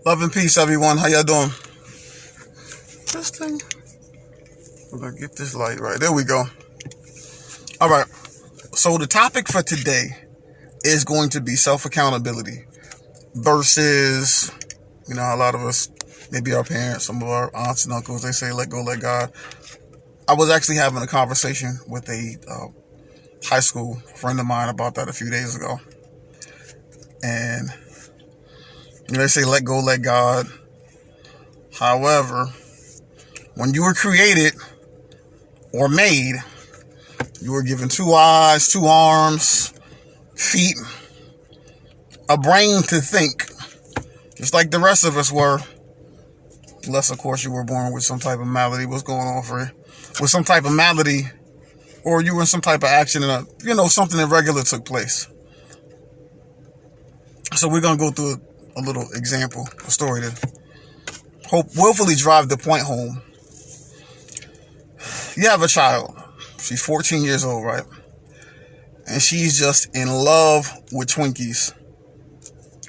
Love and peace, everyone. How y'all doing? This thing. We're going to get this light right. There we go. All right. So the topic for today is going to be self-accountability versus, a lot of us, maybe our parents, some of our aunts and uncles, they say, let go, let God. I was actually having a conversation with a high school friend of mine about that a few days ago. And they say, let go, let God. However, when you were created or made, you were given 2 eyes, 2 arms, feet, a brain to think, just like the rest of us were. Unless, of course, you were born with some type of malady. What's going on for you? With some type of malady, or you were in some type of accident, something irregular took place. So we're going to go through a little example, a story to willfully drive the point home. You have a child. She's 14 years old, right? And she's just in love with Twinkies.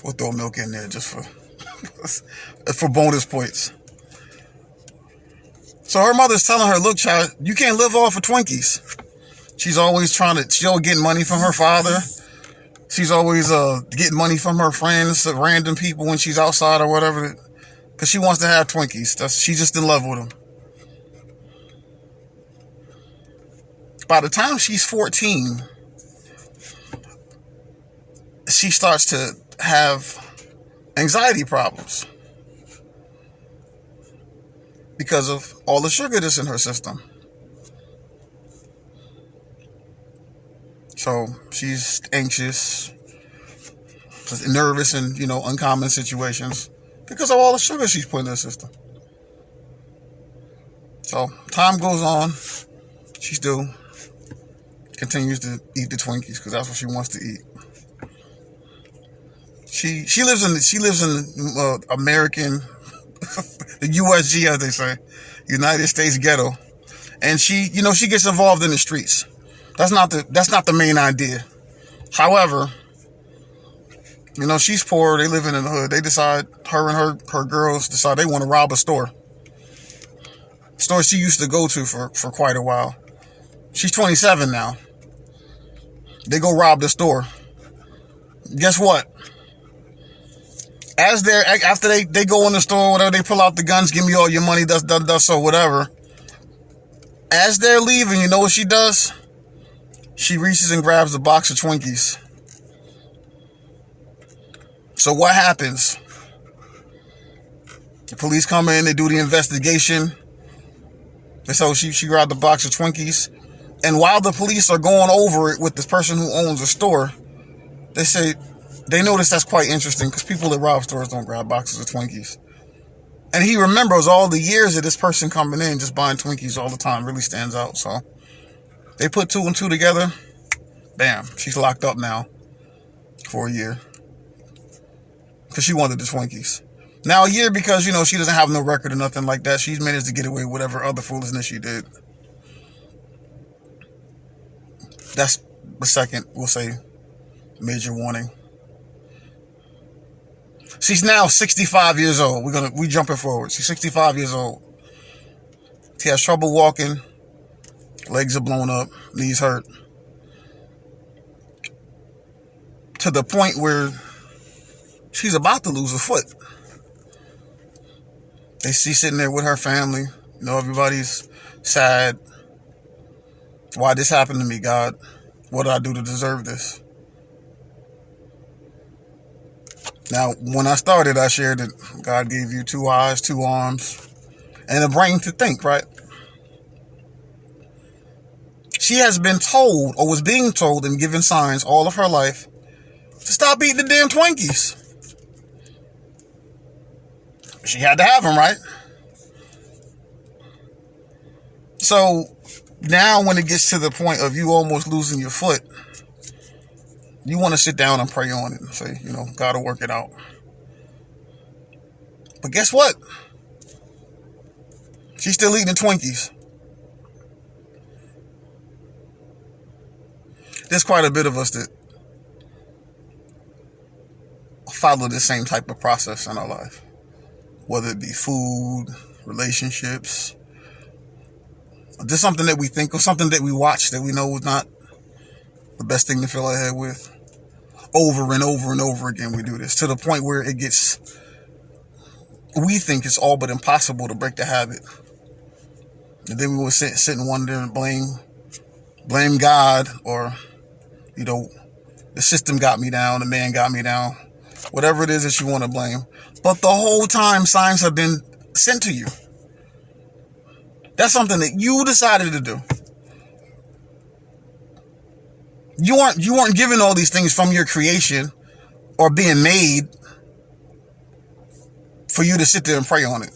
We'll throw milk in there just for bonus points. So her mother's telling her, look, child, you can't live off of Twinkies. She's always getting money from her father. She's always getting money from her friends, random people when she's outside or whatever, because she wants to have Twinkies. She's just in love with them. By the time she's 14, she starts to have anxiety problems because of all the sugar that's in her system. So she's anxious, nervous in, uncommon situations because of all the sugar she's put in her system. So time goes on. She still continues to eat the Twinkies because that's what she wants to eat. She lives in American, the USG, as they say, United States ghetto, and she gets involved in the streets. That's not the main idea. However, she's poor. They living in the hood. They decide, her and her girls decide they want to rob a store. Store she used to go to for quite a while. She's 27 now. They go rob the store. Guess what? After they go in the store, whatever, they pull out the guns, give me all your money, thus, so whatever. As they're leaving, you know what she does? She reaches and grabs a box of Twinkies. So what happens? The police come in, they do the investigation. And so she grabbed the box of Twinkies. And while the police are going over it with this person who owns the store, they notice that's quite interesting because people that rob stores don't grab boxes of Twinkies. And he remembers all the years of this person coming in just buying Twinkies all the time. Really stands out. So they put 2 and 2 together. Bam. She's locked up now for a year because she wanted the Twinkies. Now a year because, she doesn't have no record or nothing like that. She's managed to get away with whatever other foolishness she did. That's the second, we'll say, major warning. She's now 65 years old. We jumping forward. She's 65 years old. She has trouble walking. Legs are blown up. Knees hurt. To the point where she's about to lose a foot. She's sitting there with her family. Everybody's sad. Why this happened to me, God? What did I do to deserve this? Now, when I started, I shared that God gave you 2 eyes, 2 arms, and a brain to think, right? She has been told, or was being told and given signs all of her life, to stop eating the damn Twinkies. She had to have them, right? So now when it gets to the point of you almost losing your foot, you want to sit down and pray on it and say, God will work it out. But guess what? She's still eating the Twinkies. There's quite a bit of us that follow the same type of process in our life. whether it be food, relationships, just something that we think of, something that we watch that we know is not the best thing to fill our head with. Over and over and over again we do this, to the point where it gets, we think it's all but impossible to break the habit. And then we will sit and wonder and blame God, or, you know, the system got me down, the man got me down, whatever it is that you want to blame. But the whole time signs have been sent to you. That's something that you decided to do. You weren't given all these things from your creation or being made for you to sit there and pray on it.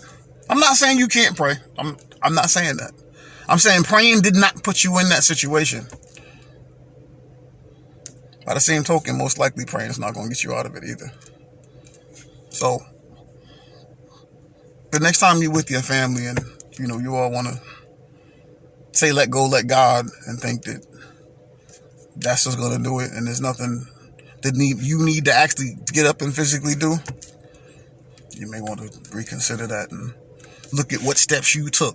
I'm not saying you can't pray. I'm not saying that. I'm saying praying did not put you in that situation. By the same token, most likely praying is not going to get you out of it either. So the next time you're with your family and, you know, you all want to say let go, let God, and think that that's just going to do it, and there's nothing that you need to actually get up and physically do, you may want to reconsider that and look at what steps you took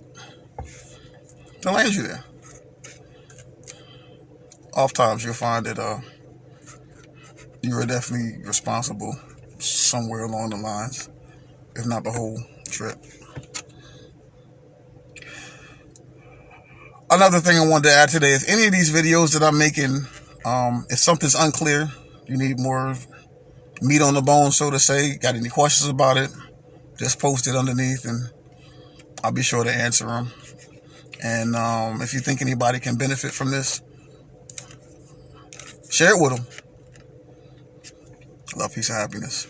to land you there. Oftentimes you'll find that you were definitely responsible somewhere along the lines, if not the whole trip. Another thing I wanted to add today is any of these videos that I'm making, if something's unclear, you need more meat on the bone, so to say, got any questions about it, just post it underneath and I'll be sure to answer them. And if you think anybody can benefit from this, share it with them. Love, peace, and happiness.